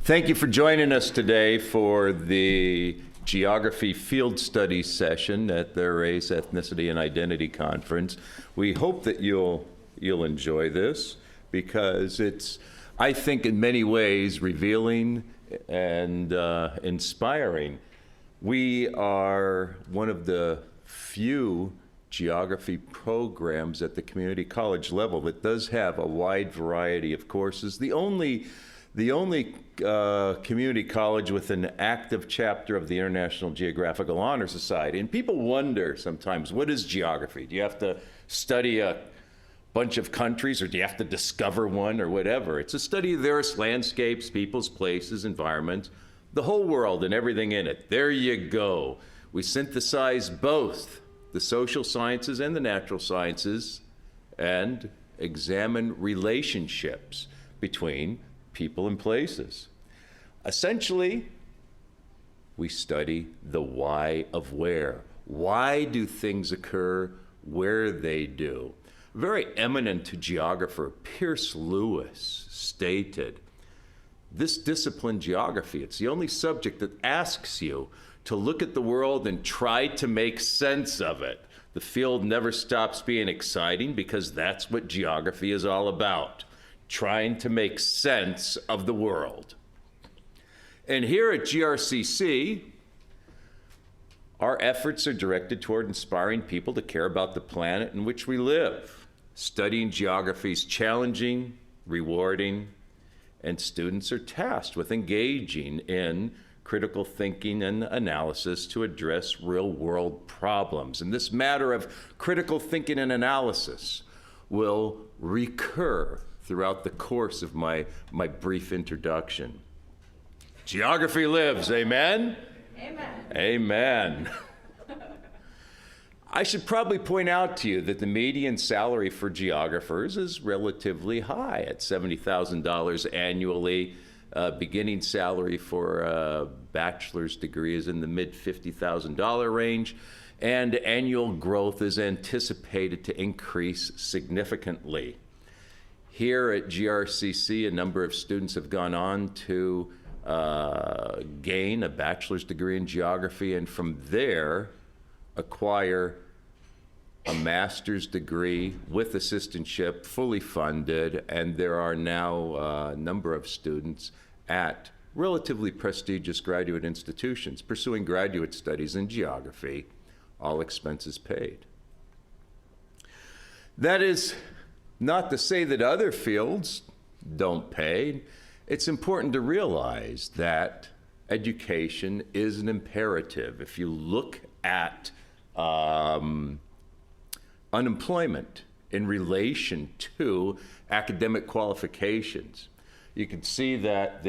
Thank you for joining us today for the Geography Field Studies session at the Race, Ethnicity, and Identity Conference. We hope that you'll enjoy this because it's, I think, in many ways revealing and inspiring. We are one of the few geography programs at the community college level that does have a wide variety of courses. The only community college with an active chapter of the International Geographical Honor Society. And people wonder sometimes, what is geography? Do you have to study a bunch of countries, or do you have to discover one, or whatever? It's a study of various landscapes, peoples, places, environments, the whole world and everything in it. There you go. We synthesize both the social sciences and the natural sciences and examine relationships between people and places. Essentially, we study the why of where. Why do things occur where they do? A very eminent geographer, Pierce Lewis, stated, "This discipline, geography, it's the only subject that asks you to look at the world and try to make sense of it. The field never stops being exciting because that's what geography is all about. Trying to make sense of the world." And here at GRCC, our efforts are directed toward inspiring people to care about the planet in which we live. Studying geography is challenging, rewarding, and students are tasked with engaging in critical thinking and analysis to address real-world problems. And this matter of critical thinking and analysis will recur throughout the course of my brief introduction. Geography lives, amen? Amen. Amen. I should probably point out to you that the median salary for geographers is relatively high at $70,000 annually. Beginning salary for a bachelor's degree is in the mid $50,000 range, and annual growth is anticipated to increase significantly. Here at GRCC, a number of students have gone on to gain a bachelor's degree in geography, and from there acquire a master's degree with assistantship, fully funded, and there are now a number of students at relatively prestigious graduate institutions pursuing graduate studies in geography, all expenses paid. That is not to say that other fields don't pay. It's important to realize that education is an imperative. If you look at unemployment in relation to academic qualifications, you can see that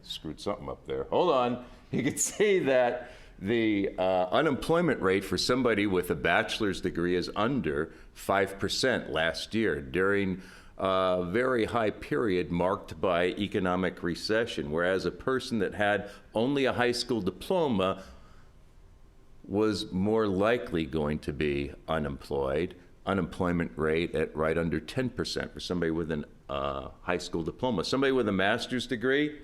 screwed something up there. Hold on. You can see that the unemployment rate for somebody with a bachelor's degree is under 5% last year during a very high period marked by economic recession, whereas a person that had only a high school diploma was more likely going to be unemployed. Unemployment rate at right under 10% for somebody with a high school diploma. Somebody with a master's degree,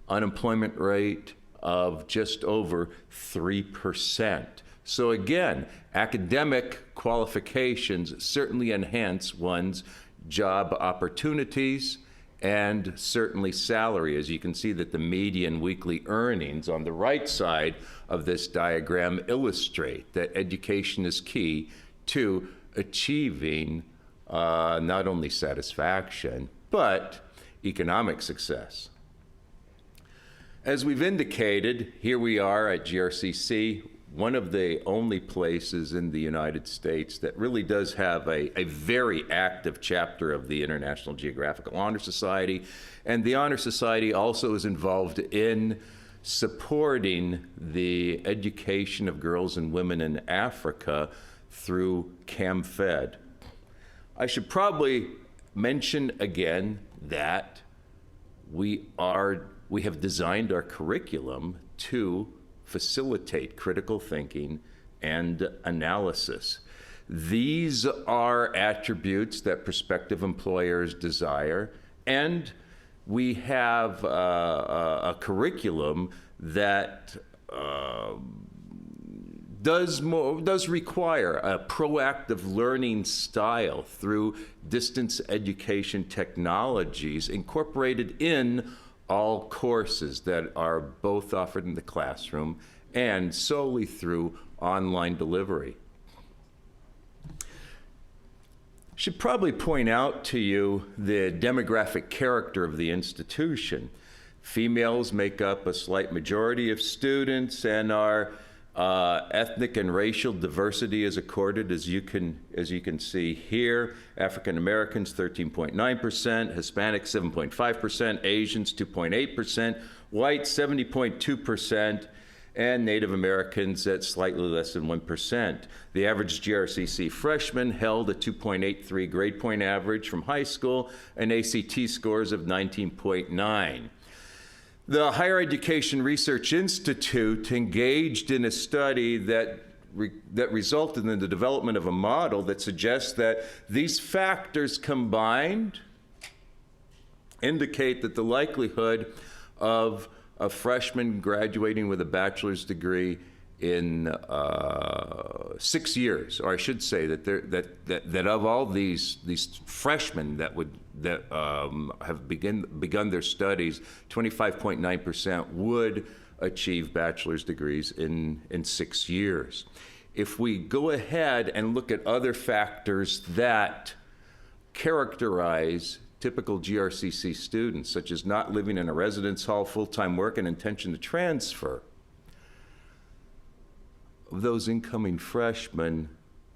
unemployment rate of just over 3%. So again, academic qualifications certainly enhance one's job opportunities and certainly salary. As you can see that the median weekly earnings on the right side of this diagram illustrate that education is key to achieving not only satisfaction, but economic success. As we've indicated, here we are at GRCC, one of the only places in the United States that really does have a very active chapter of the International Geographical Honor Society. And the Honor Society also is involved in supporting the education of girls and women in Africa through CAMFED. I should probably mention again that we have designed our curriculum to facilitate critical thinking and analysis. These are attributes that prospective employers desire, and we have a curriculum that does require a proactive learning style through distance education technologies incorporated in all courses that are both offered in the classroom and solely through online delivery. Should probably point out to you the demographic character of the institution. Females make up a slight majority of students, and our ethnic and racial diversity is accorded, as you can see here. African Americans 13.9%, Hispanics 7.5%, Asians 2.8%, whites 70.2%, and Native Americans at slightly less than 1%. The average GRCC freshman held a 2.83 grade point average from high school and ACT scores of 19.9. The Higher Education Research Institute engaged in a study that resulted in the development of a model that suggests that these factors combined indicate that the likelihood of a freshman graduating with a bachelor's degree in 6 years, or I should say that of all these freshmen that have begun their studies, 25.9% would achieve bachelor's degrees in 6 years. If we go ahead and look at other factors that characterize typical GRCC students, such as not living in a residence hall, full-time work, and intention to transfer, of those incoming freshmen,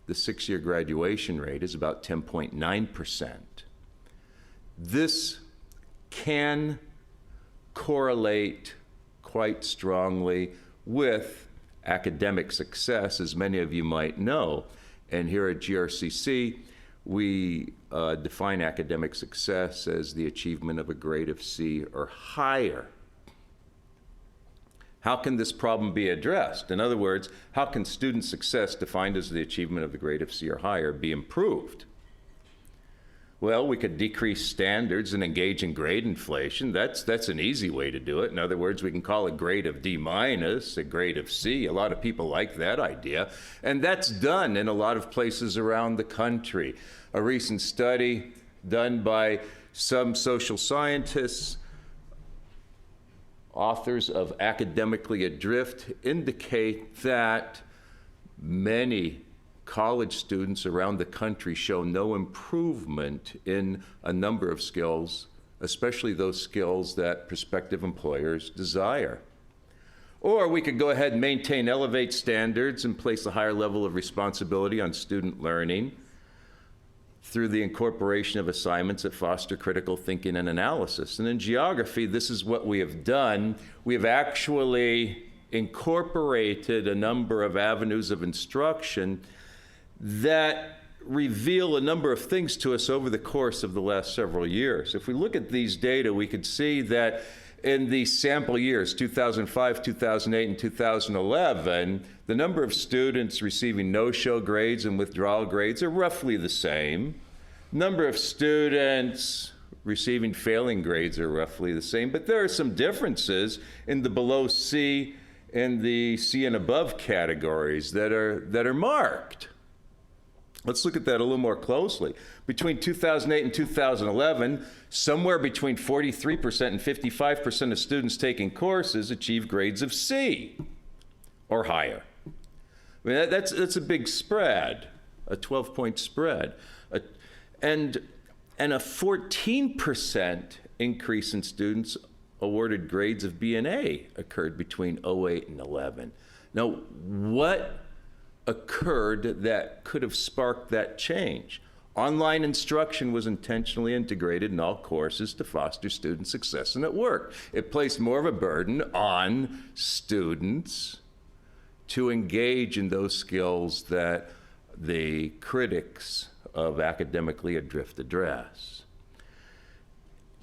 the 6-year graduation rate is about 10.9%. This can correlate quite strongly with academic success, as many of you might know. And here at GRCC, we define academic success as the achievement of a grade of C or higher. How can this problem be addressed? In other words, how can student success, defined as the achievement of the grade of C or higher, be improved? Well, we could decrease standards and engage in grade inflation. That's an easy way to do it. In other words, we can call a grade of D minus a grade of C. A lot of people like that idea. And that's done in a lot of places around the country. A recent study done by some social scientists, authors of Academically Adrift, indicate that many college students around the country show no improvement in a number of skills, especially those skills that prospective employers desire. Or we could go ahead and maintain, elevate standards and place a higher level of responsibility on student learning through the incorporation of assignments that foster critical thinking and analysis. And in geography, this is what we have done. We have actually incorporated a number of avenues of instruction that reveal a number of things to us over the course of the last several years. If we look at these data, we could see that in the sample years, 2005, 2008, and 2011, the number of students receiving no-show grades and withdrawal grades are roughly the same. Number of students receiving failing grades are roughly the same, but there are some differences in the below C and the C and above categories that are marked. Let's look at that a little more closely. Between 2008 and 2011, somewhere between 43% and 55% of students taking courses achieved grades of C or higher. I mean, that's a big spread, a 12-point spread. And a 14% increase in students awarded grades of B and A occurred between 2008 and 11. Now, what occurred that could have sparked that change? Online instruction was intentionally integrated in all courses to foster student success, and it worked. It placed more of a burden on students to engage in those skills that the critics of Academically Adrift address.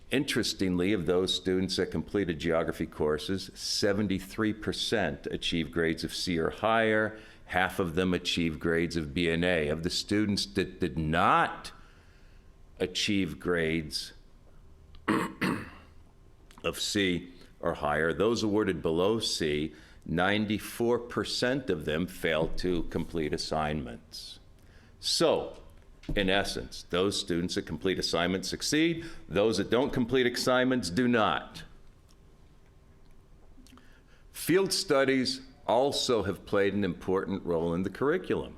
Interestingly, of those students that completed geography courses, 73% achieved grades of C or higher. Half of them achieved grades of B and A. Of the students that did not achieve grades of C or higher. Those awarded below C, 94% of them failed to complete assignments. So, in essence, those students that complete assignments succeed, those that don't complete assignments do not. Field studies also have played an important role in the curriculum.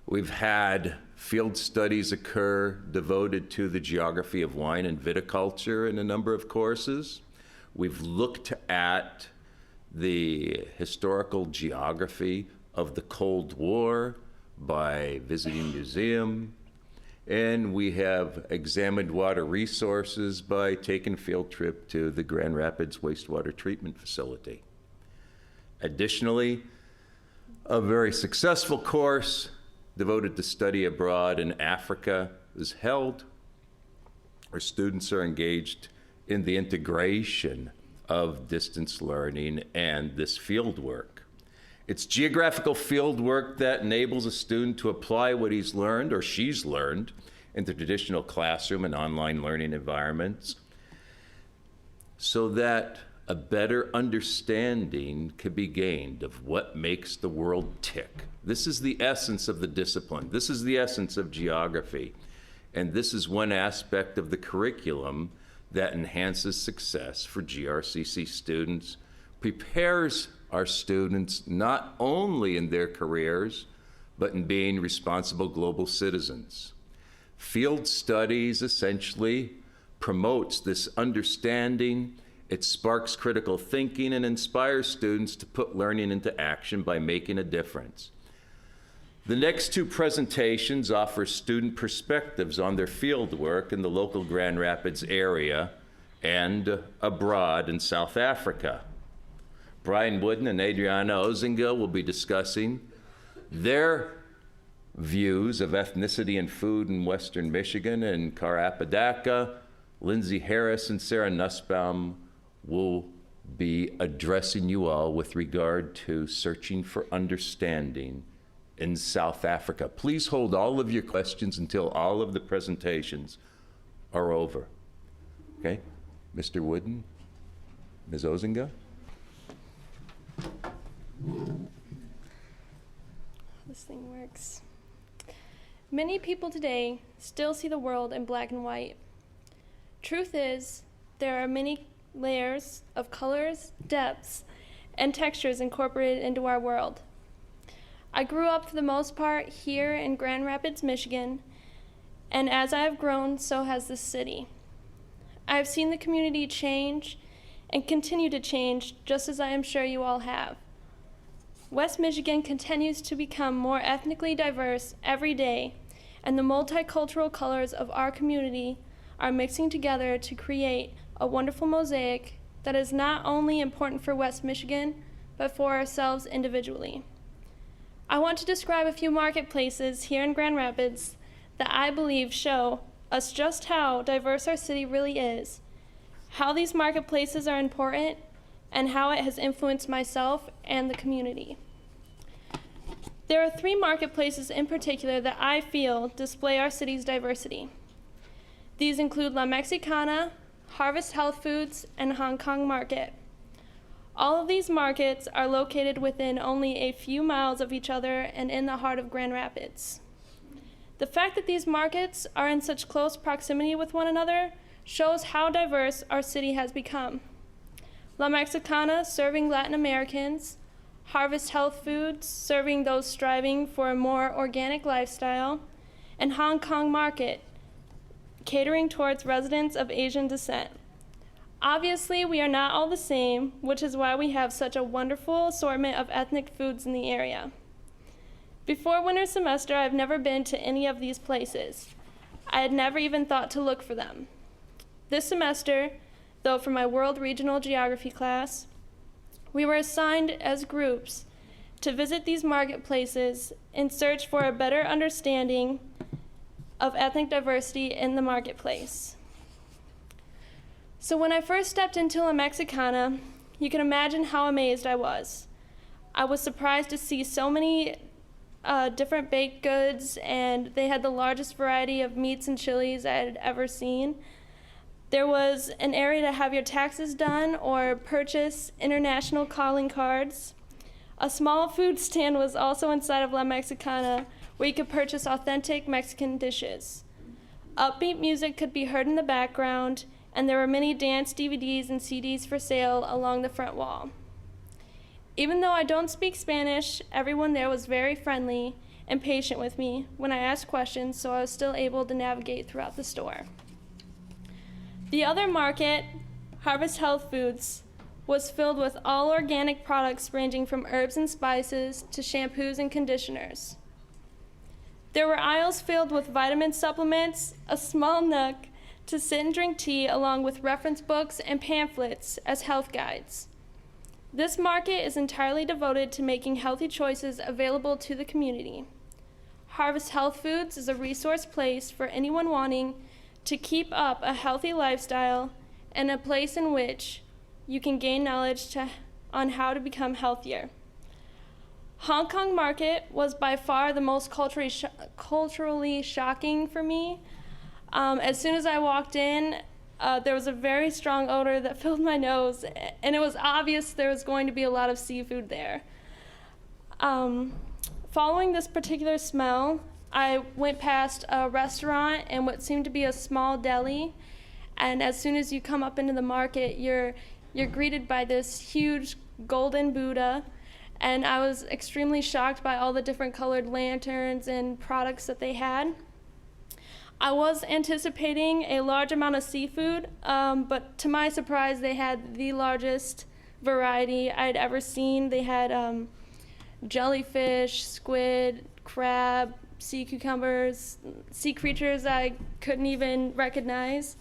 We've had field studies occur devoted to the geography of wine and viticulture in a number of courses. We've looked at the historical geography of the Cold War by visiting museum, and we have examined water resources by taking a field trip to the Grand Rapids wastewater treatment facility. Additionally, a very successful course devoted to study abroad in Africa is held, where students are engaged in the integration of distance learning and this field work. It's geographical field work that enables a student to apply what he's learned or she's learned in the traditional classroom and online learning environments so that a better understanding could be gained of what makes the world tick. This is the essence of the discipline. This is the essence of geography. And this is one aspect of the curriculum that enhances success for GRCC students, prepares our students not only in their careers, but in being responsible global citizens. Field studies essentially promotes this understanding. It sparks critical thinking and inspires students to put learning into action by making a difference. The next two presentations offer student perspectives on their field work in the local Grand Rapids area and abroad in South Africa. Brian Wooden and Adriana Ozinga will be discussing their views of ethnicity and food in Western Michigan and Karapadaka. Lindsay Harris and Sarah Nussbaum will be addressing you all with regard to searching for understanding in South Africa. Please hold all of your questions until all of the presentations are over. Okay? Mr. Wooden, Ms. Ozinga? This thing works. Many people today still see the world in black and white. Truth is, there are many layers of colors, depths, and textures incorporated into our world. I grew up for the most part here in Grand Rapids, Michigan, and as I have grown, so has this city. I have seen the community change and continue to change, just as I am sure you all have. West Michigan continues to become more ethnically diverse every day, and the multicultural colors of our community are mixing together to create a wonderful mosaic that is not only important for West Michigan, but for ourselves individually. I want to describe a few marketplaces here in Grand Rapids that I believe show us just how diverse our city really is, how these marketplaces are important, and how it has influenced myself and the community. There are 3 marketplaces in particular that I feel display our city's diversity. These include La Mexicana, Harvest Health Foods, and Hong Kong Market. All of these markets are located within only a few miles of each other and in the heart of Grand Rapids. The fact that these markets are in such close proximity with one another shows how diverse our city has become. La Mexicana serving Latin Americans, Harvest Health Foods serving those striving for a more organic lifestyle, and Hong Kong Market catering towards residents of Asian descent. Obviously, we are not all the same, which is why we have such a wonderful assortment of ethnic foods in the area. Before winter semester, I've never been to any of these places. I had never even thought to look for them. This semester, though, for my World Regional Geography class, we were assigned as groups to visit these marketplaces in search for a better understanding of ethnic diversity in the marketplace. So when I first stepped into La Mexicana, you can imagine how amazed I was. I was surprised to see so many different baked goods, and they had the largest variety of meats and chilies I had ever seen. There was an area to have your taxes done or purchase international calling cards. A small food stand was also inside of La Mexicana, where you could purchase authentic Mexican dishes. Upbeat music could be heard in the background, and there were many dance DVDs and CDs for sale along the front wall. Even though I don't speak Spanish, everyone there was very friendly and patient with me when I asked questions, so I was still able to navigate throughout the store. The other market, Harvest Health Foods, was filled with all organic products ranging from herbs and spices to shampoos and conditioners. There were aisles filled with vitamin supplements, a small nook to sit and drink tea, along with reference books and pamphlets as health guides. This market is entirely devoted to making healthy choices available to the community. Harvest Health Foods is a resource place for anyone wanting to keep up a healthy lifestyle and a place in which you can gain knowledge on how to become healthier. Hong Kong market was by far the most culturally shocking for me. As soon as I walked in, there was a very strong odor that filled my nose, and it was obvious there was going to be a lot of seafood there. Following this particular smell, I went past a restaurant and what seemed to be a small deli, and as soon as you come up into the market, you're greeted by this huge golden Buddha, and I was extremely shocked by all the different colored lanterns and products that they had. I was anticipating a large amount of seafood, but to my surprise, they had the largest variety I'd ever seen. They had jellyfish, squid, crab, sea cucumbers, sea creatures I couldn't even recognize.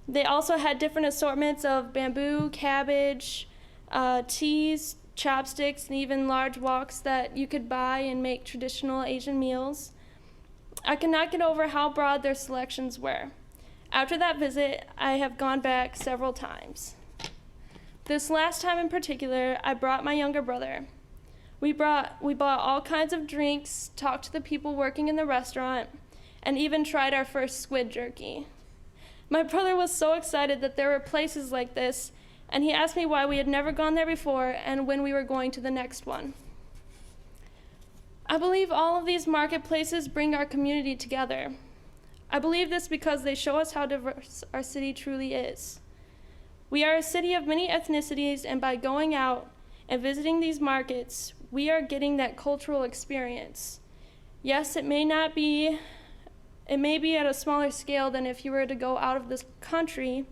They also had different assortments of bamboo, cabbage, teas, chopsticks, and even large woks that you could buy and make traditional Asian meals. I cannot get over how broad their selections were. After that visit, I have gone back several times. This last time in particular, I brought my younger brother. We bought all kinds of drinks, talked to the people working in the restaurant, and even tried our first squid jerky. My brother was so excited that there were places like this, and he asked me why we had never gone there before and when we were going to the next one. I believe all of these marketplaces bring our community together. I believe this because they show us how diverse our city truly is. We are a city of many ethnicities, and by going out and visiting these markets, we are getting that cultural experience. Yes, it may be at a smaller scale than if you were to go out of this country,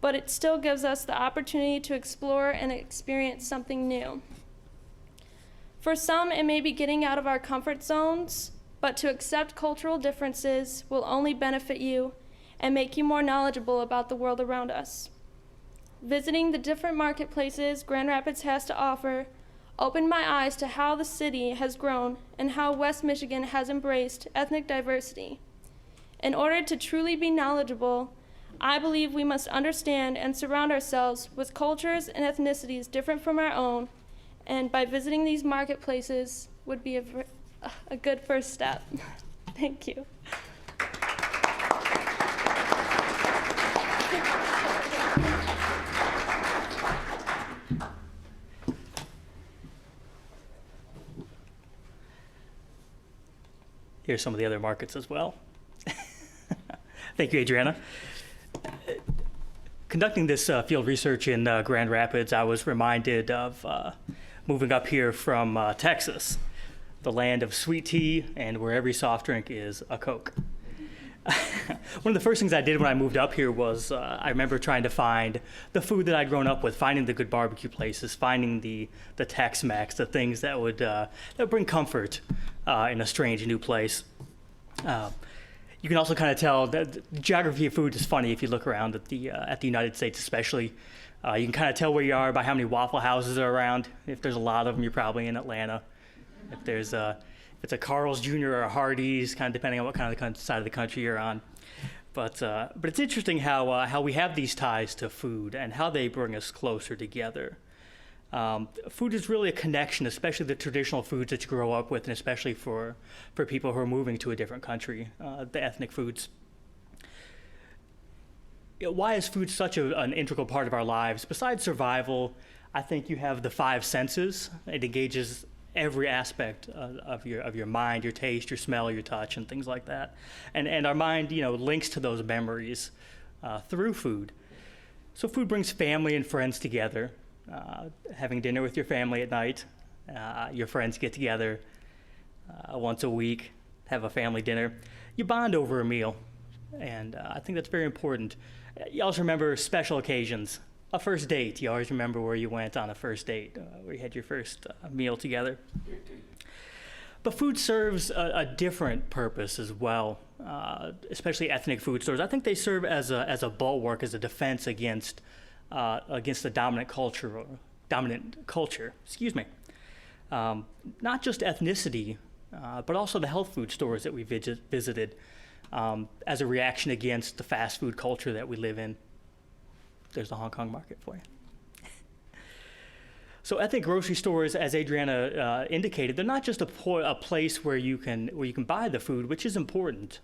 but it still gives us the opportunity to explore and experience something new. For some, it may be getting out of our comfort zones, but to accept cultural differences will only benefit you and make you more knowledgeable about the world around us. Visiting the different marketplaces Grand Rapids has to offer opened my eyes to how the city has grown and how West Michigan has embraced ethnic diversity. In order to truly be knowledgeable, I believe we must understand and surround ourselves with cultures and ethnicities different from our own, and by visiting these marketplaces would be a good first step. Thank you. Here's some of the other markets as well. Thank you, Adriana. Conducting this field research in Grand Rapids, I was reminded of moving up here from Texas, the land of sweet tea and where every soft drink is a Coke. One of the first things I did when I moved up here was I remember trying to find the food that I'd grown up with, finding the good barbecue places, finding the Tex-Mex, the things that would bring comfort in a strange new place. You can also kind of tell that the geography of food is funny if you look around at the United States especially. You can kind of tell where you are by how many Waffle Houses are around. If there's a lot of them, you're probably in Atlanta. If it's a Carl's Jr. or a Hardee's, kind of depending on what kind of side of the country you're on. But it's interesting how we have these ties to food and how they bring us closer together. Food is really a connection, especially the traditional foods that you grow up with, and especially for people who are moving to a different country, the ethnic foods. why is food such an integral part of our lives? Besides survival, I think you have the five senses. It engages every aspect of your mind, your taste, your smell, your touch, and things like that. And our mind, links to those memories through food. So food brings family and friends together. Having dinner with your family at night, your friends get together once a week, have a family dinner. You bond over a meal, and I think that's very important. You also remember special occasions. A first date, you always remember where you went on a first date, where you had your first meal together. But food serves a different purpose as well, especially ethnic food stores. I think they serve as a bulwark, as a defense against the dominant culture. Not just ethnicity, but also the health food stores that we visited, as a reaction against the fast food culture that we live in. There's the Hong Kong market for you. So ethnic grocery stores, as Adriana indicated, they're not just a place where you can buy the food, which is important,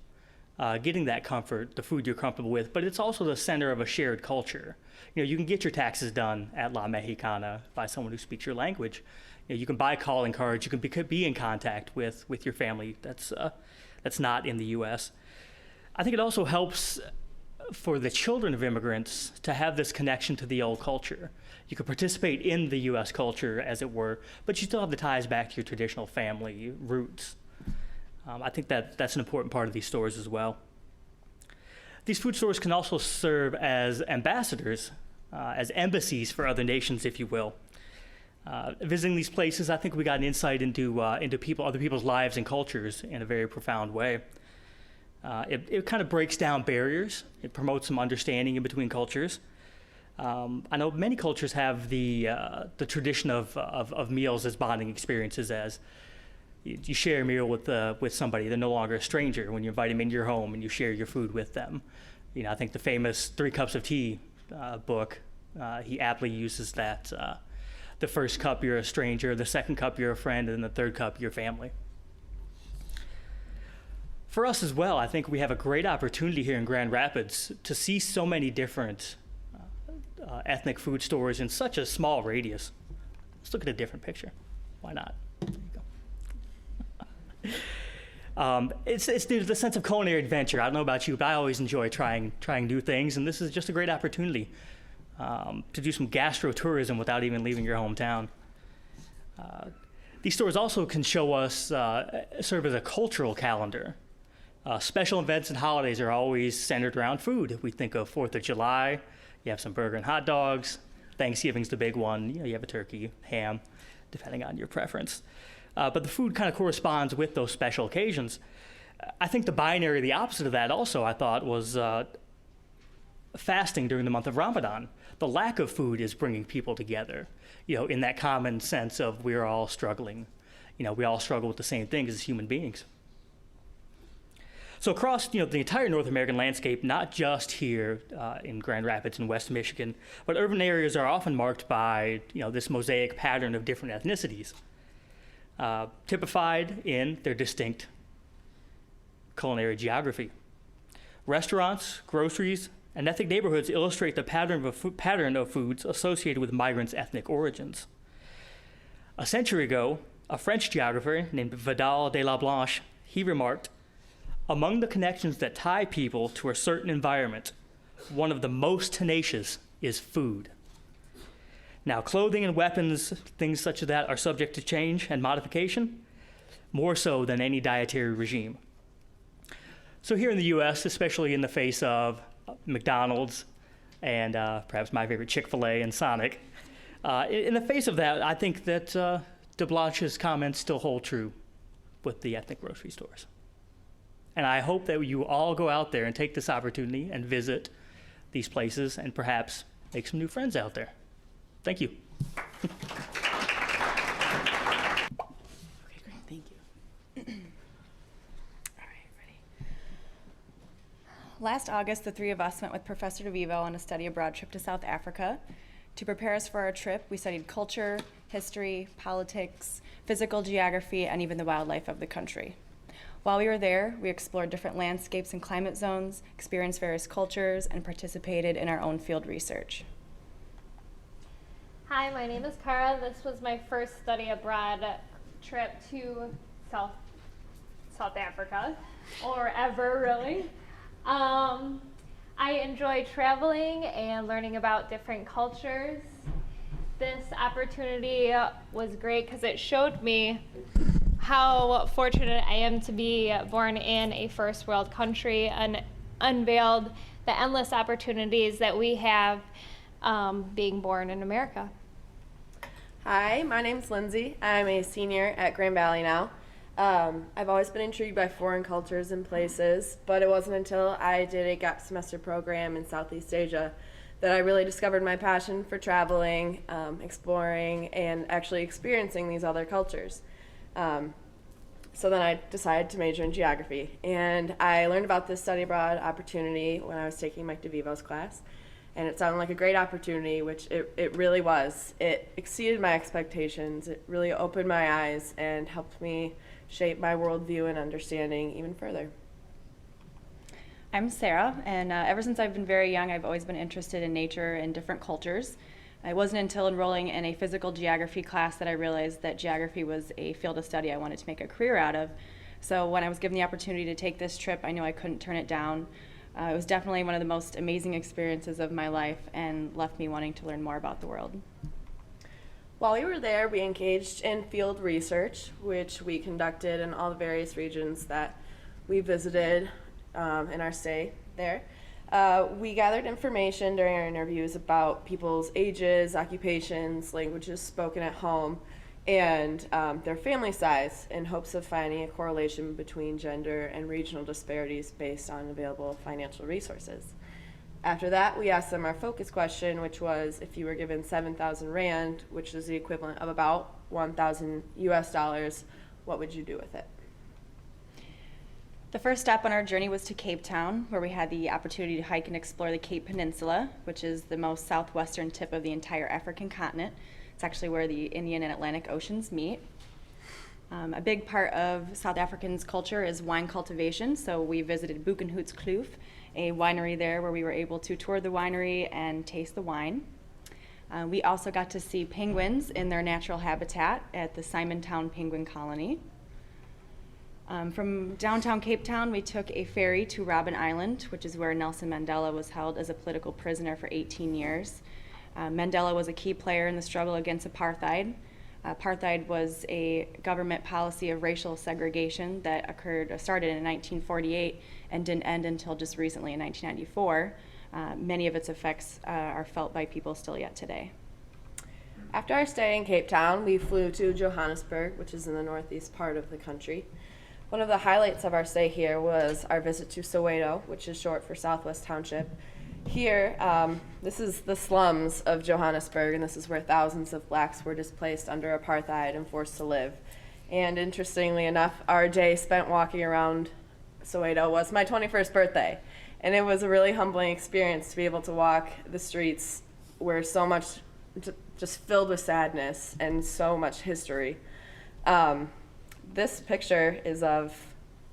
getting that comfort, the food you're comfortable with, but it's also the center of a shared culture. You can get your taxes done at La Mexicana by someone who speaks your language. You can buy calling cards. You can be in contact with your family. That's not in the U.S. I think it also helps for the children of immigrants to have this connection to the old culture. You can participate in the U.S. culture, as it were, but you still have the ties back to your traditional family roots. I think that's an important part of these stores as well. These food stores can also serve as ambassadors, as embassies for other nations, if you will. Visiting these places, I think we got an insight into other people's lives and cultures in a very profound way. It kind of breaks down barriers. It promotes some understanding in between cultures. I know many cultures have the tradition of meals as bonding experiences, as you share a meal with somebody. They're no longer a stranger when you invite them into your home and you share your food with them. I think the famous 3 Cups of Tea book, he aptly uses that. The first cup, you're a stranger. The second cup, you're a friend. And the third cup, you're family. For us as well, I think we have a great opportunity here in Grand Rapids to see so many different ethnic food stores in such a small radius. Let's look at a different picture. Why not? There you go. It's the sense of culinary adventure. I don't know about you, but I always enjoy trying new things, and this is just a great opportunity to do some gastro-tourism without even leaving your hometown. These stores also can show us, serve as a cultural calendar. Special events and holidays are always centered around food. If we think of 4th of July, you have some burger and hot dogs. Thanksgiving's the big one. You have a turkey, ham, depending on your preference. But the food kind of corresponds with those special occasions. I think the opposite of that also, I thought, was fasting during the month of Ramadan. The lack of food is bringing people together, in that common sense of we're all struggling. We all struggle with the same things as human beings. So across, the entire North American landscape, not just here in Grand Rapids and West Michigan, but urban areas are often marked by, this mosaic pattern of different ethnicities, typified in their distinct culinary geography. Restaurants, groceries, and ethnic neighborhoods illustrate the pattern of foods associated with migrants' ethnic origins. A century ago, a French geographer named Vidal de la Blanche, he remarked, "Among the connections that tie people to a certain environment, one of the most tenacious is food." Now, clothing and weapons, things such as that, are subject to change and modification, more so than any dietary regime. So here in the U.S., especially in the face of McDonald's and perhaps my favorite Chick-fil-A and Sonic, in the face of that, I think that de Blanche's comments still hold true with the ethnic grocery stores. And I hope that you all go out there and take this opportunity and visit these places and perhaps make some new friends out there. Thank you. Okay, great. Thank you. All right, ready. Last August, the 3 of us went with Professor Devivo on a study abroad trip to South Africa. To prepare us for our trip, we studied culture, history, politics, physical geography, and even the wildlife of the country. While we were there, we explored different landscapes and climate zones, experienced various cultures, and participated in our own field research. Hi, my name is Kara. This was my first study abroad trip to South Africa, or ever really. I enjoy traveling and learning about different cultures. This opportunity was great because it showed me how fortunate I am to be born in a first world country and unveiled the endless opportunities that we have being born in America. Hi, my name's Lindsay. I'm a senior at Grand Valley now. I've always been intrigued by foreign cultures and places, but it wasn't until I did a gap semester program in Southeast Asia that I really discovered my passion for traveling, exploring, and actually experiencing these other cultures. So then I decided to major in geography, and I learned about this study abroad opportunity when I was taking Mike Devivo's class, and it sounded like a great opportunity, which it really was. It exceeded my expectations. It really opened my eyes and helped me shape my worldview and understanding even further. I'm Sarah, and ever since I've been very young, I've always been interested in nature and different cultures. It wasn't until enrolling in a physical geography class that I realized that geography was a field of study I wanted to make a career out of. So when I was given the opportunity to take this trip, I knew I couldn't turn it down. It was definitely one of the most amazing experiences of my life and left me wanting to learn more about the world. While we were there, we engaged in field research, which we conducted in all the various regions that we visited in our stay there. We gathered information during our interviews about people's ages, occupations, languages spoken at home, and their family size in hopes of finding a correlation between gender and regional disparities based on available financial resources. After that, we asked them our focus question, which was if you were given 7,000 Rand, which is the equivalent of about 1,000 US dollars, what would you do with it? The first stop on our journey was to Cape Town, where we had the opportunity to hike and explore the Cape Peninsula, which is the most southwestern tip of the entire African continent. It's actually where the Indian and Atlantic Oceans meet. A big part of South Africans' culture is wine cultivation, so we visited Buchenhutskloof, a winery there where we were able to tour the winery and taste the wine. We also got to see penguins in their natural habitat at the Simontown Penguin Colony. From downtown Cape Town, we took a ferry to Robben Island, which is where Nelson Mandela was held as a political prisoner for 18 years. Mandela was a key player in the struggle against apartheid. Apartheid was a government policy of racial segregation that started in 1948 and didn't end until just recently in 1994. Many of its effects are felt by people still yet today. After our stay in Cape Town, we flew to Johannesburg, which is in the northeast part of the country. One of the highlights of our stay here was our visit to Soweto, which is short for Southwest Township. Here, this is the slums of Johannesburg, and this is where thousands of blacks were displaced under apartheid and forced to live. And interestingly enough, our day spent walking around Soweto was my 21st birthday. And it was a really humbling experience to be able to walk the streets where so much, just filled with sadness and so much history. This picture is of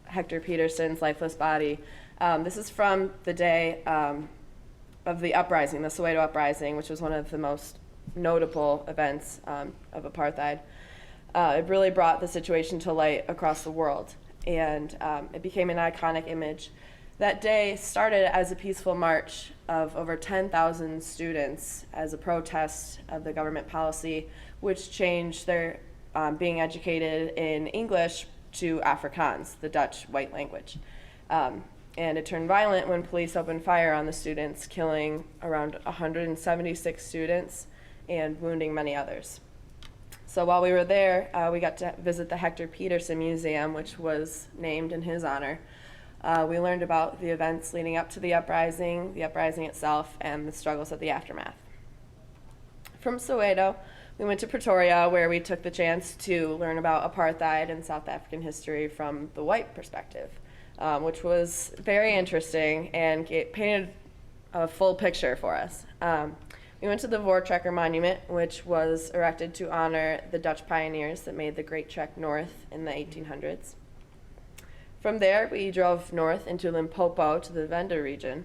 Hector Peterson's lifeless body. This is from the day of the uprising, the Soweto uprising, which was one of the most notable events of apartheid. It really brought the situation to light across the world, and it became an iconic image. That day started as a peaceful march of over 10,000 students as a protest of the government policy, which changed their being educated in English to Afrikaans, the Dutch white language. And it turned violent when police opened fire on the students, killing around 176 students and wounding many others. So while we were there, we got to visit the Hector Peterson Museum, which was named in his honor. We learned about the events leading up to the uprising itself, and the struggles of the aftermath. From Soweto, we went to Pretoria, where we took the chance to learn about apartheid and South African history from the white perspective, which was very interesting and painted a full picture for us. We went to the Voortrekker Monument, which was erected to honor the Dutch pioneers that made the Great Trek North in the 1800s. From there, we drove north into Limpopo to the Venda region.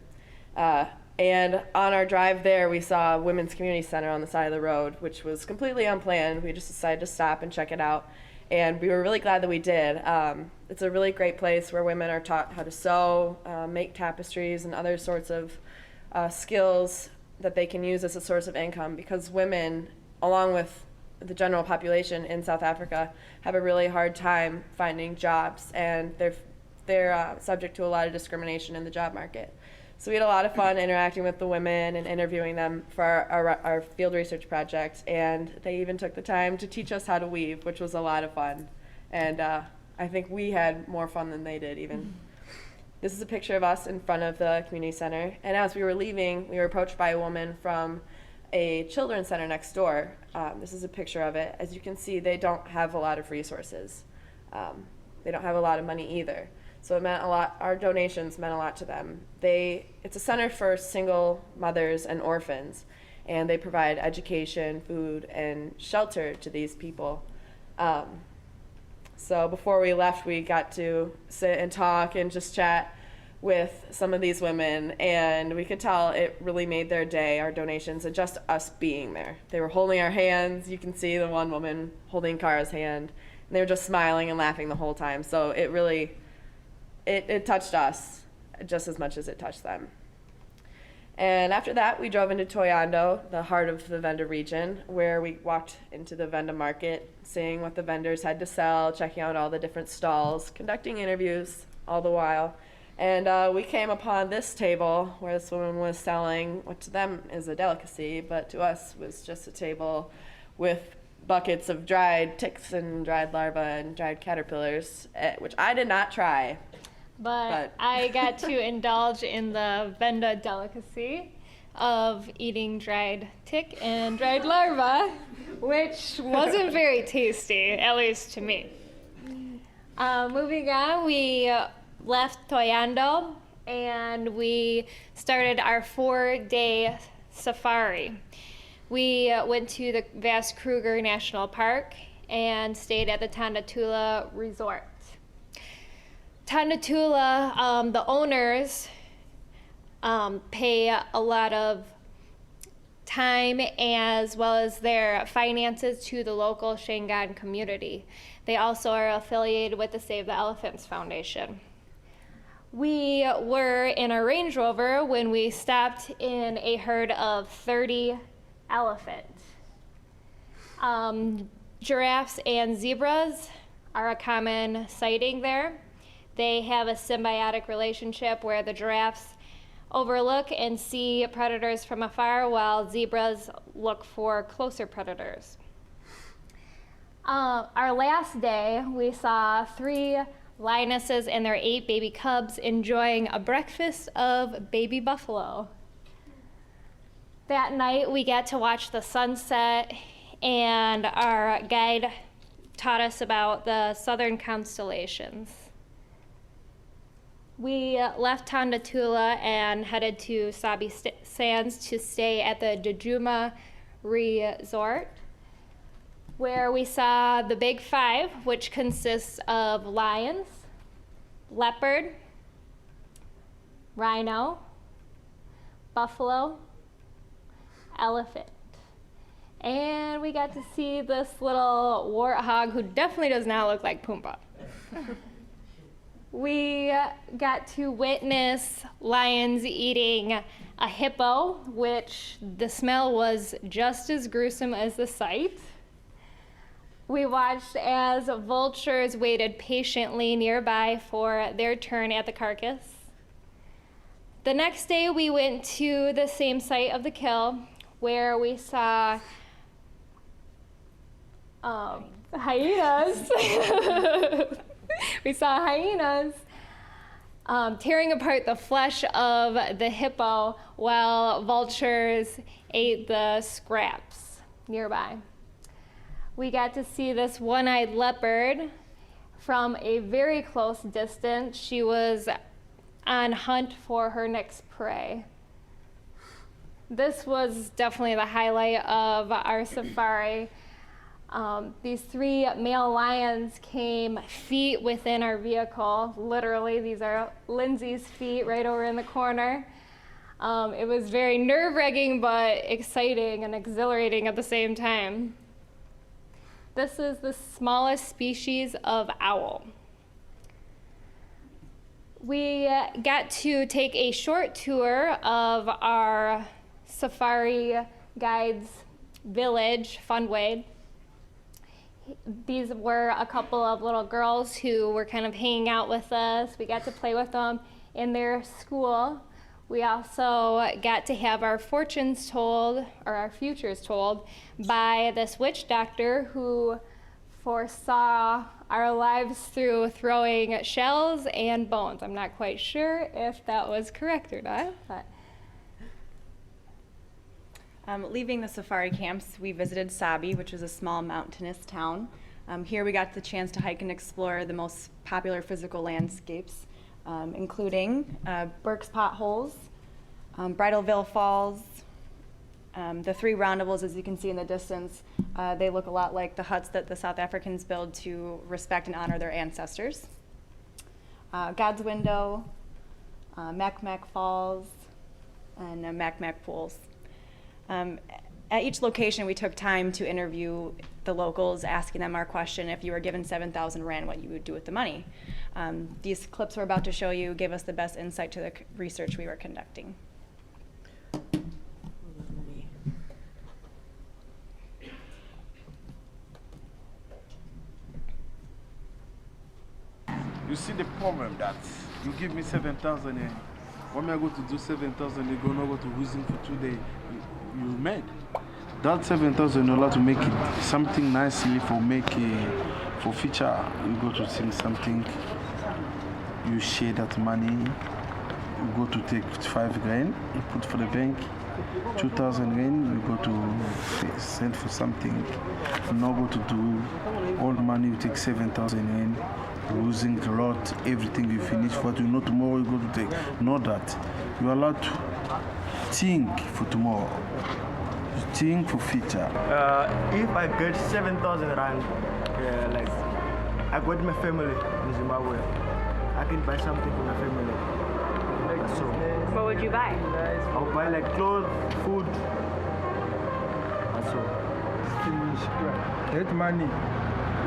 And on our drive there, we saw a women's community center on the side of the road, which was completely unplanned. We just decided to stop and check it out. And we were really glad that we did. It's a really great place where women are taught how to sew, make tapestries, and other sorts of skills that they can use as a source of income, because women, along with the general population in South Africa, have a really hard time finding jobs, and they're subject to a lot of discrimination in the job market. So we had a lot of fun interacting with the women and interviewing them for our field research project, and they even took the time to teach us how to weave, which was a lot of fun. And I think we had more fun than they did even. This is a picture of us in front of the community center, and as we were leaving, we were approached by a woman from a children's center next door. This is a picture of it. As you can see, they don't have a lot of resources. They don't have a lot of money either. So it meant a lot. Our donations meant a lot to them. It's a center for single mothers and orphans, and they provide education, food, and shelter to these people. So before we left, we got to sit and talk and just chat with some of these women, and we could tell it really made their day, our donations, and just us being there. They were holding our hands. You can see the one woman holding Kara's hand, and they were just smiling and laughing the whole time. So it really, it touched us just as much as it touched them. And after that, we drove into Toyando, the heart of the Venda region, where we walked into the Venda market, seeing what the vendors had to sell, checking out all the different stalls, conducting interviews all the while. And we came upon this table where this woman was selling what to them is a delicacy, but to us was just a table with buckets of dried ticks and dried larvae and dried caterpillars, which I did not try. But I got to indulge in the Venda delicacy of eating dried tick and dried larva, which wasn't very tasty, at least to me. Moving on, we left Toyando and we started our 4-day safari. We went to the Vast Kruger National Park and stayed at the Tondatula Resort. Tondatula, the owners pay a lot of time as well as their finances to the local Shangaan community. They also are affiliated with the Save the Elephants Foundation. We were in a Range Rover when we stopped in a herd of 30 elephants. Giraffes and zebras are a common sighting there. They have a symbiotic relationship where the giraffes overlook and see predators from afar while zebras look for closer predators. Our last day, we saw 3 lionesses and their 8 baby cubs enjoying a breakfast of baby buffalo. That night, we got to watch the sunset, and our guide taught us about the southern constellations. We left Tondatula and headed to Sabi Sands to stay at the Djuma Resort, where we saw the Big 5, which consists of lions, leopard, rhino, buffalo, elephant. And we got to see this little warthog who definitely does not look like Pumbaa. We got to witness lions eating a hippo, which the smell was just as gruesome as the sight. We watched as vultures waited patiently nearby for their turn at the carcass. The next day, we went to the same site of the kill, where we saw hyenas. We saw hyenas tearing apart the flesh of the hippo while vultures ate the scraps nearby. We got to see this one-eyed leopard from a very close distance. She was on hunt for her next prey. This was definitely the highlight of our safari. These 3 male lions came feet within our vehicle. Literally, these are Lindsay's feet right over in the corner. It was very nerve-wracking, but exciting and exhilarating at the same time. This is the smallest species of owl. We got to take a short tour of our safari guide's village, Funway. These were a couple of little girls who were kind of hanging out with us. We got to play with them in their school. We also got to have our fortunes told, or our futures told, by this witch doctor who foresaw our lives through throwing shells and bones. I'm not quite sure if that was correct or not, but. Leaving the safari camps, we visited Sabi, which is a small mountainous town. Here we got the chance to hike and explore the most popular physical landscapes, including Burke's Potholes, Bridalville Falls, the 3 roundables, as you can see in the distance. They look a lot like the huts that the South Africans build to respect and honor their ancestors. God's Window, Mac Falls, and Mac Pools. At each location, we took time to interview the locals, asking them our question: if you were given 7,000 Rand, what you would do with the money. These clips we're about to show you gave us the best insight to the research we were conducting. You see the problem that you give me 7,000 and when I go to do 7,000, you're gonna go to Wisdom for 2 days. You made that 7,000 to make it something nicely for future. You go to sing something. You share that money. You go to take 5 grand. You put for the bank. 2,000 Rand. You go to send for something. You now go to do all the money. You take 7,000 Rand. Losing a lot, everything you finish. What you know tomorrow you go to take. Know that you are allowed to think for tomorrow. Think for future. If I get 7,000 Rand, like I got my family in Zimbabwe, I can buy something for my family. So what would you buy? I'll buy like clothes, food. That's all. That money,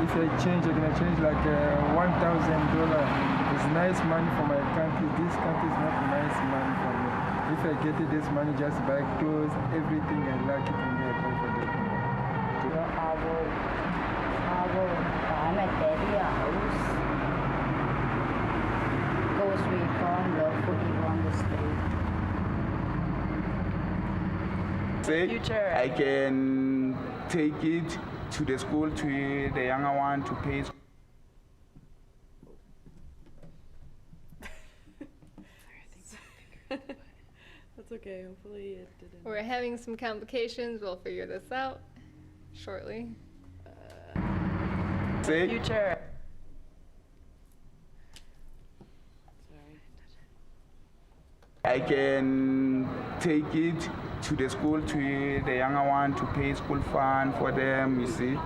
if I change, I'm gonna change like $1,000. It's nice money for my country. This country is not nice money for me. If I get it, this money, just buy clothes, everything I like it, and I buy for that money. Goes with the food on the street. Say, I can take it to the school, to the younger one, to pay school. That's okay. Hopefully it didn't. We're having some complications. We'll figure this out shortly. Say, Future. I can take it to the school, to the younger one, to pay school fund for them, you see,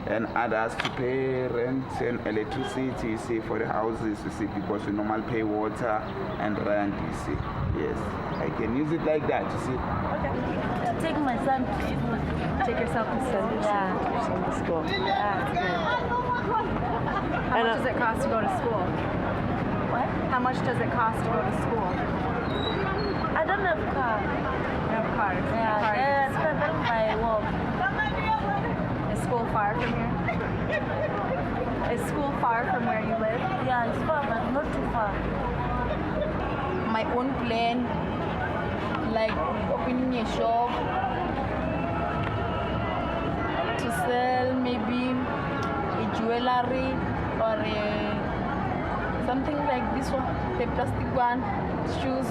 and others to pay rent and electricity, you see, for the houses, you see, because we normally pay water and rent, you see. Yes, I can use it like that, you see. Okay. Take my son to school. Take yourself to school. Yeah. Your son to school. Yeah, it's good. How much does it cost to go to school? What? How much does it cost to go to school? I don't have a car. You have a car. Yeah, it's better by walk. Is school far from here? Is school far from where you live? Yeah, it's far, but not too far. My own plan, like opening a shop to sell maybe a jewelry or something like this one, the plastic one, shoes.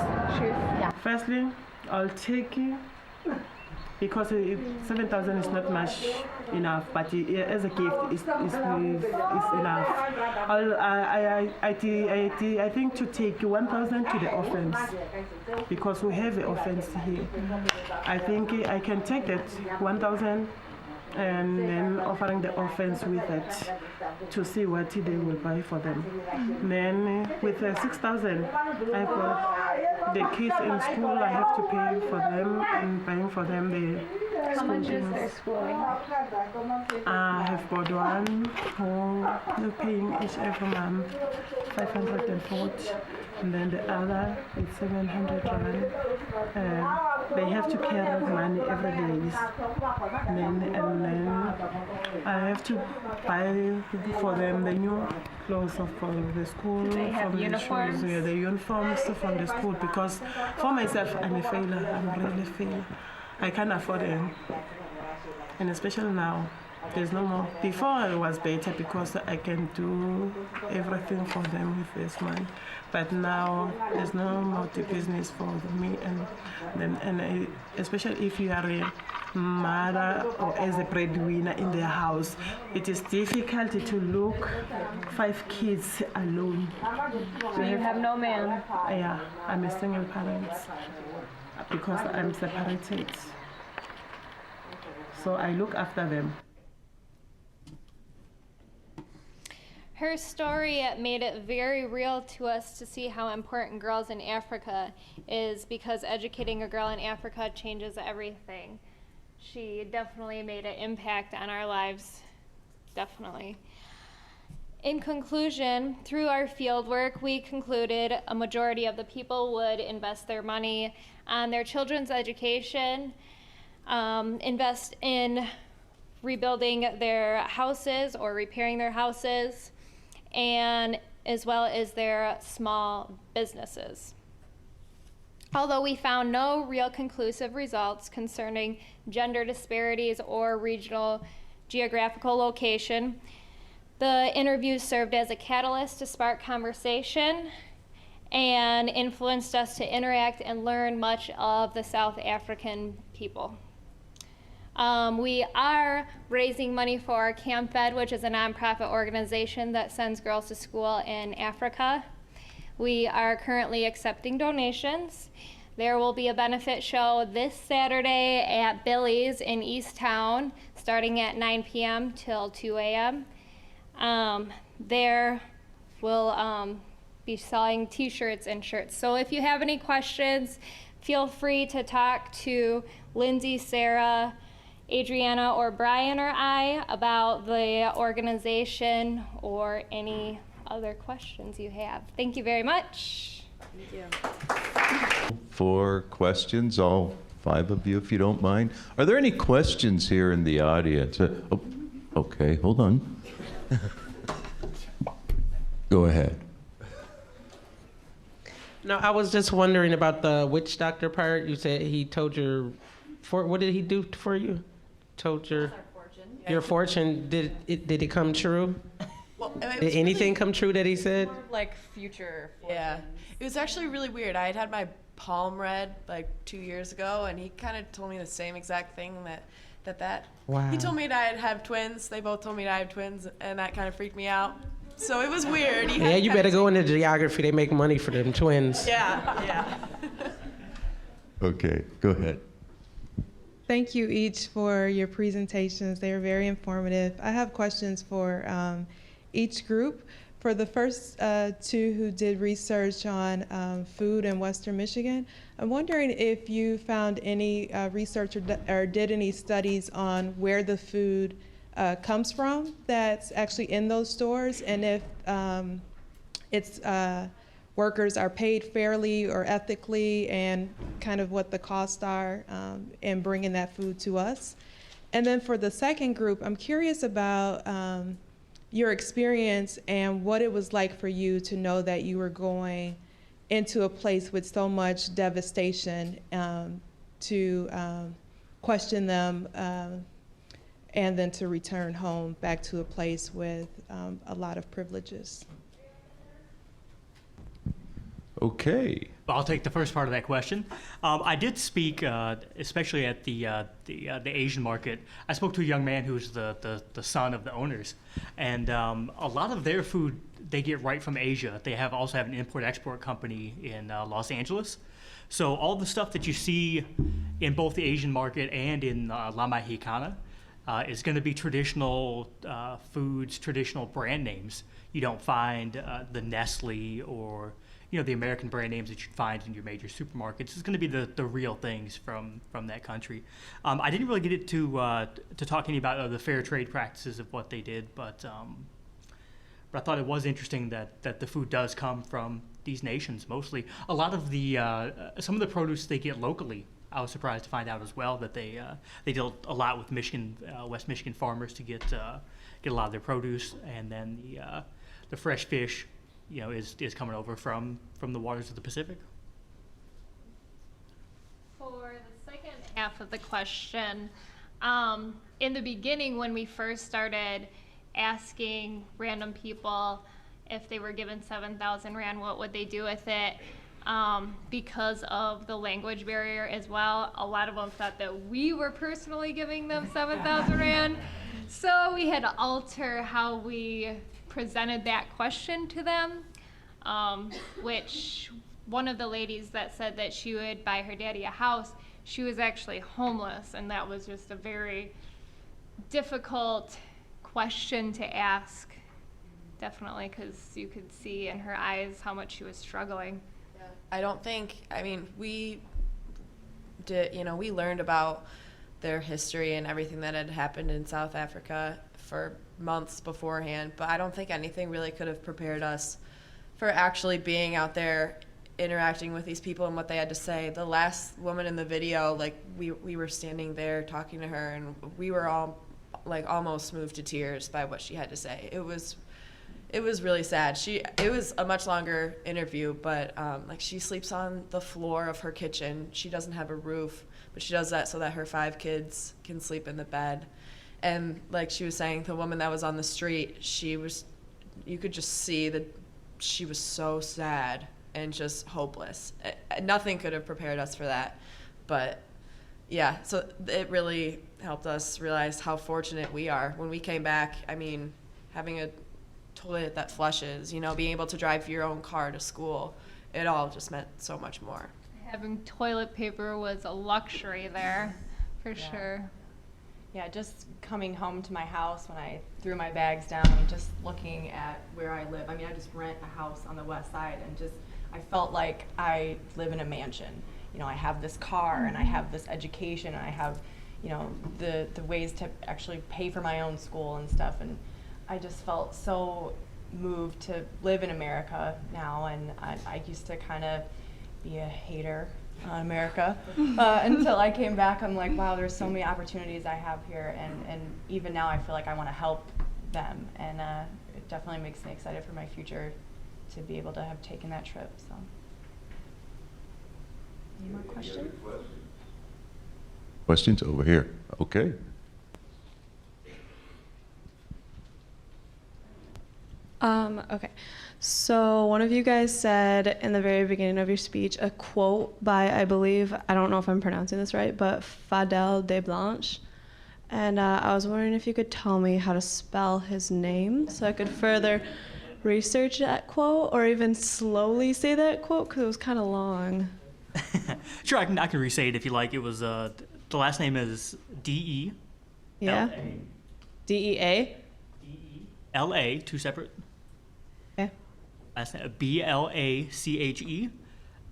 Yeah. Firstly, I'll take it because 7,000 is not much enough, but as a gift, it's enough. I think to take 1,000 to the orphans because we have an orphans here. I think I can take that 1,000 and then offering the orphans with it to see what they will buy for them. Then with 6,000, I got the kids in school. I have to pay for them and paying for them the How school much is things. their schooling? I have got one who they're paying each every month 540, and then the other is 700 rand. They have to carry money every day, and then I have to buy for them the new clothes for the school, They have from uniforms? the shoes, yeah, the uniforms from the school. Because for myself, I'm a failure. I'm really a failure. I can't afford it. And especially now, there's no more. Before it was better because I can do everything for them with this money. But now there's no more the business for me especially if you are a mother or as a breadwinner in their house, it is difficult to look 5 kids alone. So you have no man? Yeah, I'm a single parent because I'm separated. So I look after them. Her story made it very real to us to see how important girls in Africa is, because educating a girl in Africa changes everything. She definitely made an impact on our lives, definitely. In conclusion, through our field work, we concluded a majority of the people would invest their money on their children's education, invest in rebuilding their houses or repairing their houses, and as well as their small businesses. Although we found no real conclusive results concerning gender disparities or regional geographical location, the interviews served as a catalyst to spark conversation and influenced us to interact and learn much of the South African people. We are raising money for Camp Fed, which is a nonprofit organization that sends girls to school in Africa. We are currently accepting donations. There will be a benefit show this Saturday at Billy's in East Town, starting at 9 p.m. till 2 a.m. There will be selling t-shirts and shirts. So if you have any questions, feel free to talk to Lindsay, Sarah, Adriana, or Brian, or I about the organization or any other questions you have. Thank you very much. Thank you. For questions, all 5 of you, if you don't mind. Are there any questions here in the audience? Oh, okay, hold on. Go ahead. No, I was just wondering about the witch doctor part. You said he told what did he do for you? Told your fortune. Did it come true? Well, did anything come true that he said? More like future fortune. Yeah, it was actually really weird. I had my palm read like 2 years ago, and he kind of told me the same exact thing that. Wow. He told me that I'd have twins. They both told me that I have twins, and that kind of freaked me out. So it was weird. Yeah, you better go into geography. They make money for them twins. Yeah. Okay, go ahead. Thank you each for your presentations. They were very informative. I have questions for each group. For the first 2 who did research on food in Western Michigan, I'm wondering if you found any research or did any studies on where the food comes from that's actually in those stores, and if its workers are paid fairly or ethically, and kind of what the costs are in bringing that food to us. And then for the second group, I'm curious about your experience and what it was like for you to know that you were going into a place with so much devastation, to question them, and then to return home back to a place with a lot of privileges. Okay. I'll take the first part of that question. I did speak, especially at the Asian market. I spoke to a young man who's the son of the owners, and a lot of their food they get right from Asia. They also have an import-export company in Los Angeles. So all the stuff that you see in both the Asian market and in La Mexicana, is going to be traditional foods, traditional brand names. You don't find the Nestle or the American brand names that you'd find in your major supermarkets. It's going to be the real things from that country. I didn't really get to talk any about the fair trade practices of what they did, but I thought it was interesting that the food does come from these nations mostly. A lot of the some of the produce they get locally. I was surprised to find out as well that they deal a lot with West Michigan farmers to get a lot of their produce, and then the fresh fish, is coming over from the waters of the Pacific. For the second half of the question, in the beginning when we first started asking random people if they were given 7,000 Rand, what would they do with it? Because of the language barrier as well, a lot of them thought that we were personally giving them 7,000 Rand. So we had to alter how we presented that question to them, which one of the ladies that said that she would buy her daddy a house, she was actually homeless, and that was just a very difficult question to ask, definitely, because you could see in her eyes how much she was struggling. I don't think, we learned about their history and everything that had happened in South Africa for months beforehand, but I don't think anything really could have prepared us for actually being out there interacting with these people and what they had to say. The last woman in the video, we were standing there talking to her, and we were all almost moved to tears by what she had to say. It was really sad. It was a much longer interview, but she sleeps on the floor of her kitchen. She doesn't have a roof, but she does that so that her 5 kids can sleep in the bed. And like she was saying, the woman that was on the street, you could just see that she was so sad and just hopeless. Nothing could have prepared us for that. But yeah, so it really helped us realize how fortunate we are. When we came back, having a toilet that flushes, being able to drive your own car to school, it all just meant so much more. Having toilet paper was a luxury there, for sure. Yeah, just coming home to my house when I threw my bags down, just looking at where I live. I just rent a house on the west side, and I felt like I live in a mansion. I have this car, and I have this education, and I have, the ways to actually pay for my own school and stuff. And I just felt so moved to live in America now, and I used to kind of be a hater on America until I came back. I'm like, wow, there's so many opportunities I have here, and even now I feel like I want to help them, and it definitely makes me excited for my future to be able to have taken that trip. So, any more questions? Questions over here? Okay. Okay, so one of you guys said in the very beginning of your speech a quote by, I believe, I don't know if I'm pronouncing this right, but Fadel de Blanche. And I was wondering if you could tell me how to spell his name so I could further research that quote, or even slowly say that quote, because it was kind of long. Sure, I can re-say it if you like. It was, the last name is D-E. Yeah? D-E-A? L-A, 2 separate. Okay. Last name, B-L-A-C-H-E.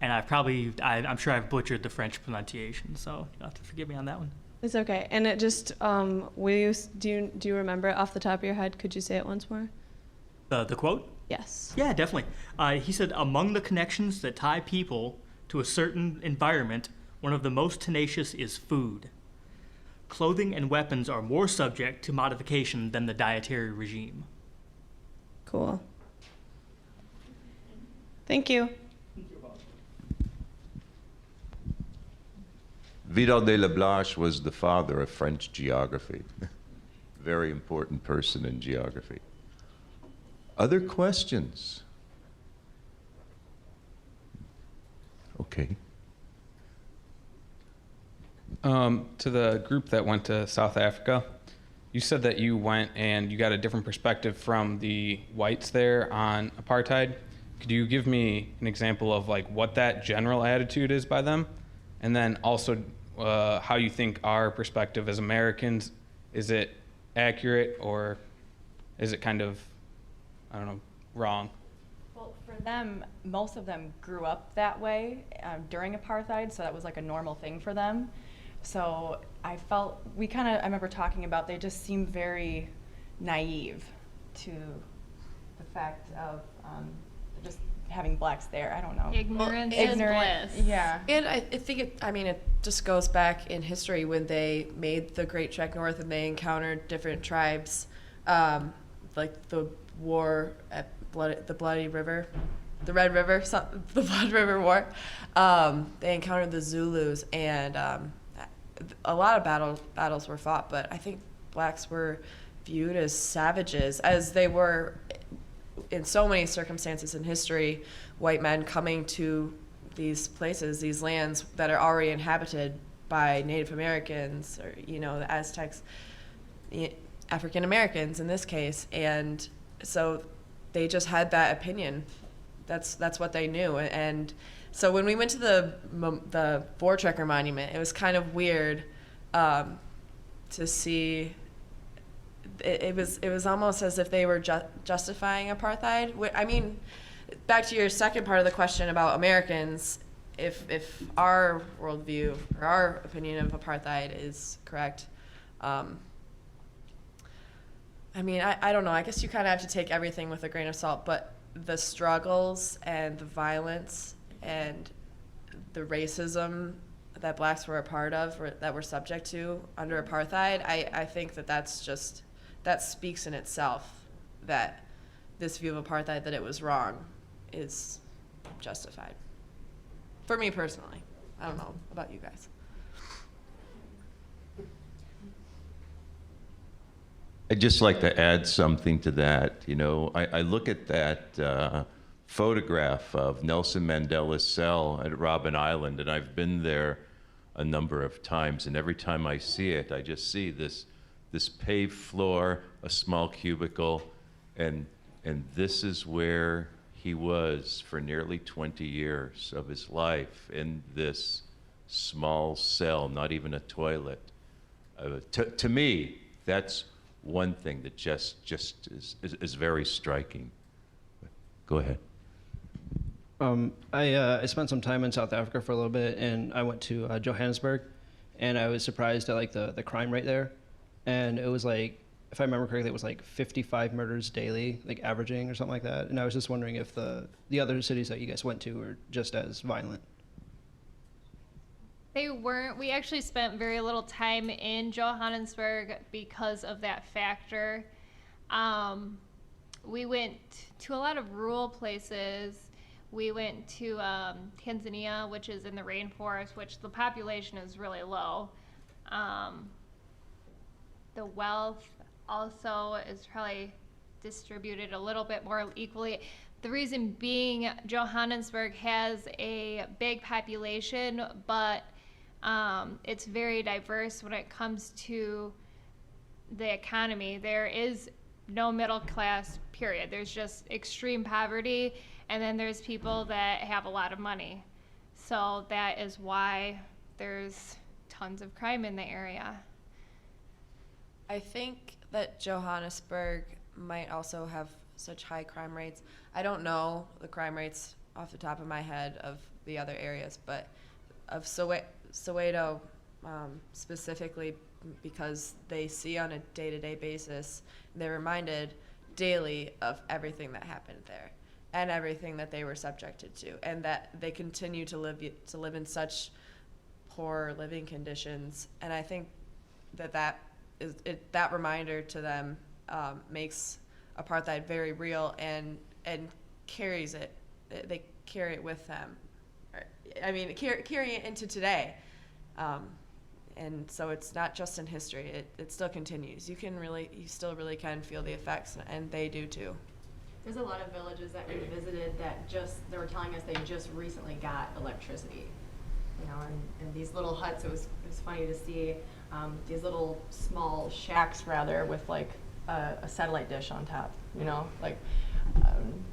And I'm sure I've butchered the French pronunciation, so you'll have to forgive me on that one. It's okay. And it just, do you remember it off the top of your head? Could you say it once more? The quote? Yes. Yeah, definitely. He said, among the connections that tie people to a certain environment, one of the most tenacious is food. Clothing and weapons are more subject to modification than the dietary regime. Cool. Thank you. Vidal de la Blanche was the father of French geography. Very important person in geography. Other questions? Okay. To the group that went to South Africa, you said that you went and you got a different perspective from the whites there on apartheid. Could you give me an example of what that general attitude is by them? And then also how you think our perspective as Americans Is it accurate, or is it kind of, I don't know, wrong? Well, for them, most of them grew up that way during apartheid, so that was like a normal thing for them. So I felt, I remember talking about, they just seemed very naive to the fact of just having blacks there. I don't know. Ignorance is bliss. Yeah. And I think it just goes back in history when they made the Great Trek North and they encountered different tribes, like the war at the Bloody River, the Red River, the Blood River War. They encountered the Zulus, and a lot of battles were fought, but I think blacks were viewed as savages, as they were in so many circumstances in history. White men coming to these places, these lands that are already inhabited by Native Americans, or the Aztecs, African Americans in this case, and so they just had that opinion. That's what they knew. And so when we went to the Voortrekker Monument, it was kind of weird to see. It was almost as if they were justifying apartheid. I mean, back to your second part of the question about Americans, if our worldview or our opinion of apartheid is correct, I mean, I don't know. I guess you kind of have to take everything with a grain of salt, but the struggles and the violence and the racism that blacks were a part of, or that were subject to under apartheid, I think that speaks in itself that this view of apartheid, that it was wrong, is justified. For me personally. I don't know about you guys. I'd just like to add something to that. I look at that photograph of Nelson Mandela's cell at Robben Island, and I've been there a number of times, and every time I see it, I just see this paved floor, a small cubicle, and this is where he was for nearly 20 years of his life, in this small cell, not even a toilet. To me, that's one thing that just is very striking. Go ahead. I spent some time in South Africa for a little bit, and I went to Johannesburg, and I was surprised at like the crime rate there, and it was like, if I remember correctly, it was like 55 murders daily, like averaging or something like that. And I was just wondering if the other cities that you guys went to were just as violent. They weren't. We actually spent very little time in Johannesburg because of that factor. We went to a lot of rural places. We went to Tanzania, which is in the rainforest, which the population is really low. The wealth also is probably distributed a little bit more equally. The reason being, Johannesburg has a big population, but it's very diverse when it comes to the economy. There is no middle class, period. There's just extreme poverty, and then there's people that have a lot of money. So that is why there's tons of crime in the area. I think that Johannesburg might also have such high crime rates. I don't know the crime rates off the top of my head of the other areas, but of Soweto specifically, because they see on a day-to-day basis, they're reminded daily of everything that happened there and everything that they were subjected to, and that they continue to live in such poor living conditions. And I think that reminder to them makes apartheid very real and carries it. They carry it with them. I mean, carry it into today. And so it's not just in history. It still continues. You still really can feel the effects, and they do too. There's a lot of villages that we visited that they were telling us they just recently got electricity. And these little huts, it was funny to see these little small shacks rather with like a satellite dish on top,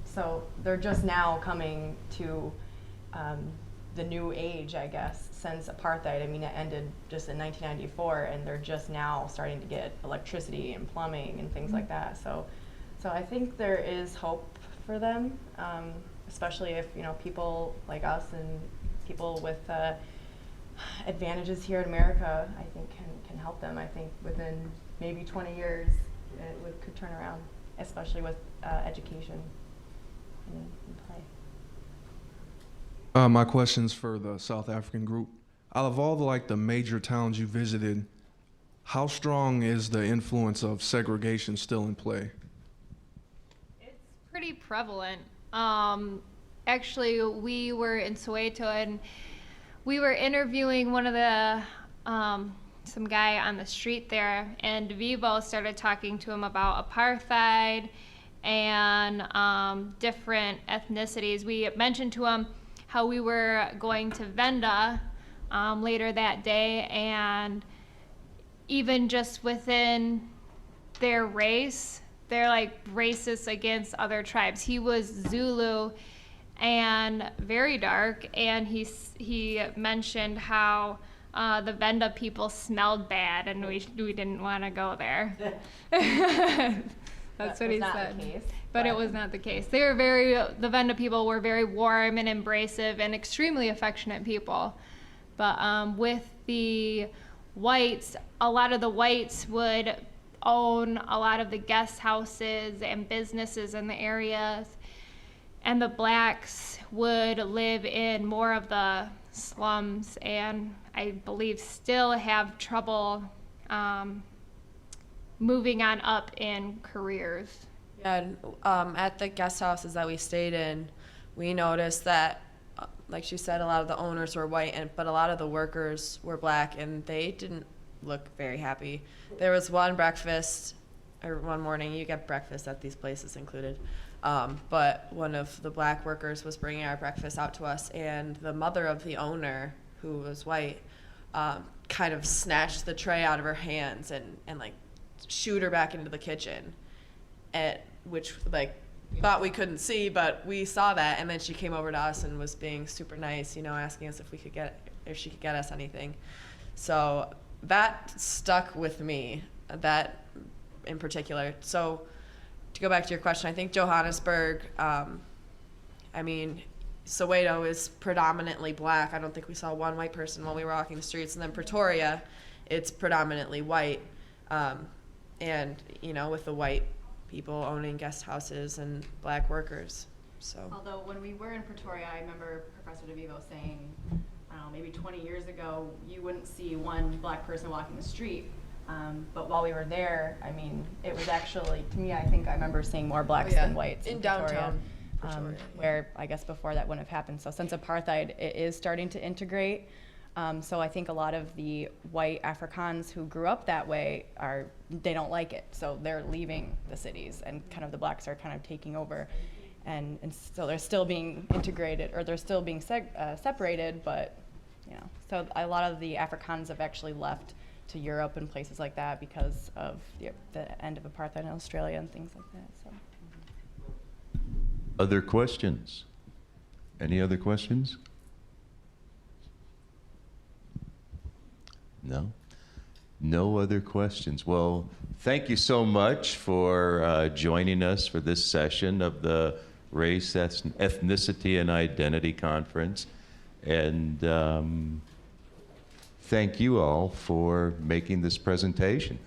so they're just now coming to the new age, I guess, since apartheid. I mean, it ended just in 1994, and they're just now starting to get electricity and plumbing and things like that. So I think there is hope for them, especially if, you know, people like us and people with advantages here in America, I think can help them. I think within maybe 20 years, it could turn around, especially with education and play. My question's for the South African group. Out of all the major towns you visited, how strong is the influence of segregation still in play? Pretty prevalent. Actually, we were in Soweto and we were interviewing one of the some guy on the street there, and Devivo started talking to him about apartheid and different ethnicities. We mentioned to him how we were going to Venda later that day, and even just within their race, they're like racist against other tribes. He was Zulu and very dark, and he mentioned how the Venda people smelled bad, and we didn't want to go there. That's what he said. But it was not the case. They were the Venda people were very warm and embracive and extremely affectionate people. But with the whites, a lot of the whites would own a lot of the guest houses and businesses in the areas, and the blacks would live in more of the slums, and I believe still have trouble moving on up in careers. Yeah, at the guest houses that we stayed in, we noticed that, like she said, a lot of the owners were white, but a lot of the workers were black, and they didn't look very happy. There was one morning, you get breakfast at these places included, but one of the black workers was bringing our breakfast out to us, and the mother of the owner, who was white, kind of snatched the tray out of her hands and like shooed her back into the kitchen, which thought we couldn't see, but we saw that, and then she came over to us and was being super nice, you know, asking us if she could get us anything. So that stuck with me, that in particular. So to go back to your question, I think Johannesburg, I mean, Soweto is predominantly black. I don't think we saw one white person while we were walking the streets. And then Pretoria, it's predominantly white. And, you know, with the white people owning guest houses and black workers. So. Although when we were in Pretoria, I remember Professor Devivo saying, I don't know, maybe 20 years ago, you wouldn't see one black person walking the street. But while we were there, I mean, it was actually, to me, I think I remember seeing more blacks than whites in Pretoria, downtown Pretoria, where I guess before that wouldn't have happened. So since apartheid, it is starting to integrate. So I think a lot of the white Afrikaans who grew up that way they don't like it. So they're leaving the cities, and kind of the blacks are kind of taking over. And so they're still being integrated, or they're still being separated, but, you know. So a lot of the Afrikaans have actually left to Europe and places like that because of the end of apartheid in Australia and things like that. So. Other questions? Any other questions? No? No other questions. Well, thank you so much for joining us for this session of the Race, Ethnicity, and Identity Conference. And thank you all for making this presentation.